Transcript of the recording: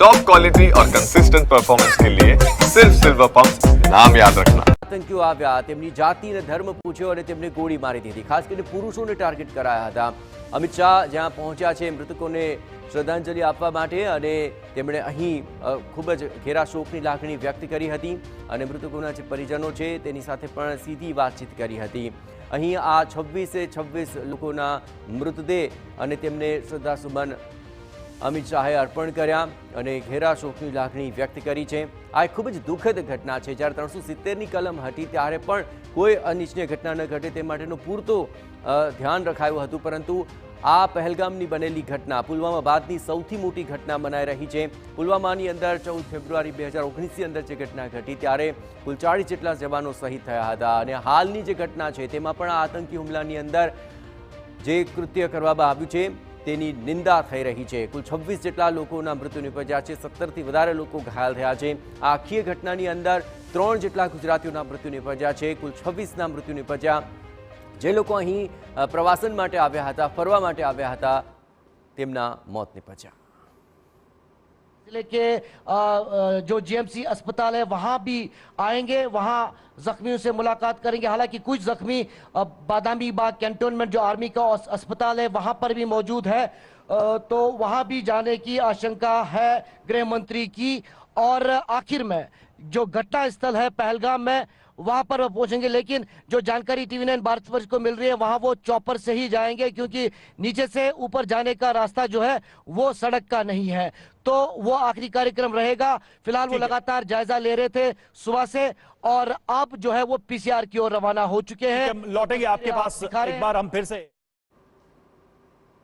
Top quality और consistent performance के लिए सिर्फ सिल्वर पंप नाम याद रखना। આતંકીઓ આવ્યા, તેમની જાતિ અને ધર્મ પૂછ્યો અને તેમને ગોળી મારી દીધી। ખાસ કરીને પુરુષોને ટાર્ગેટ કરાયા હતા। અમિત શાહ જ્યાં પહોંચ્યા છે મૃતકોને શ્રદ્ધાંજલિ આપવા માટે અને તેમણે અહીં ખૂબ જ ઘેરા શોકની લાગણી વ્યક્ત કરી હતી અને મૃતકોના જે પરિજનો છે તેની સાથે પણ સીધી વાતચીત કરી હતી। અહીં આ 26 લોકોના મૃતદેહ અને તેમને શ્રદ્ધાસુમન અમિત શાહે અર્પણ કર્યા અને ઘેરા શોકની લાગણી વ્યક્ત કરી છે। આ ખૂબ જ દુઃખદ ઘટના છે। જ્યારે 370ની કલમ હતી ત્યારે પણ કોઈ અનિચ્છનીય ઘટના ન ઘટે તે માટેનું પૂરતો ધ્યાન રખાયું હતું, પરંતુ આ પહેલગામની બનેલી ઘટના પુલવામા બાદની સૌથી મોટી ઘટના મનાઈ રહી છે। પુલવામાની અંદર 14 ફેબ્રુઆરી 2019ની અંદર જે ઘટના ઘટી ત્યારે કુલ 40 જેટલા જવાનો શહીદ થયા હતા અને હાલની જે ઘટના છે તેમાં પણ આ આતંકી હુમલાની અંદર જે કૃત્ય કરવામાં આવ્યું છે તેની નિંદા થઈ રહી છે। કુલ 26 જેટલા લોકોના મૃત્યુ નિપજ્યા છે, 17થી વધારે લોકો ઘાયલ થયા છે। આ આખી ઘટનાની અંદર 3 જેટલા ગુજરાતીઓના મૃત્યુ નિપજ્યા છે, કુલ 26ના મૃત્યુ નિપજ્યા। જે લોકો અહીં પ્રવાસન માટે આવ્યા હતા, ફરવા માટે આવ્યા હતા, તેમના મોત નિપજ્યા। जिले के जो जीएमसी अस्पताल है वहां भी आएंगे, वहां जख्मियों से मुलाकात करेंगे। हालांकि कुछ जख्मी बादामी बाग कैंटोनमेंट जो आर्मी का अस्पताल है वहां पर भी मौजूद है, तो वहां भी जाने की आशंका है गृह मंत्री की। और आखिर में जो घटना स्थल है पहलगाम में वहां पर वो पहुंचेंगे, लेकिन जो जानकारी TV9 भारतवर्ष को मिल रही है वहां वो चॉपर से ही जाएंगे, क्योंकि नीचे से ऊपर जाने का रास्ता जो है वो सड़क का नहीं है। तो वो आखिरी कार्यक्रम रहेगा। फिलहाल वो लगातार जायजा ले रहे थे सुबह से और अब जो है वो PCR की ओर रवाना हो चुके हैं। लौटेंगे आपके पास एक बार हम फिर से।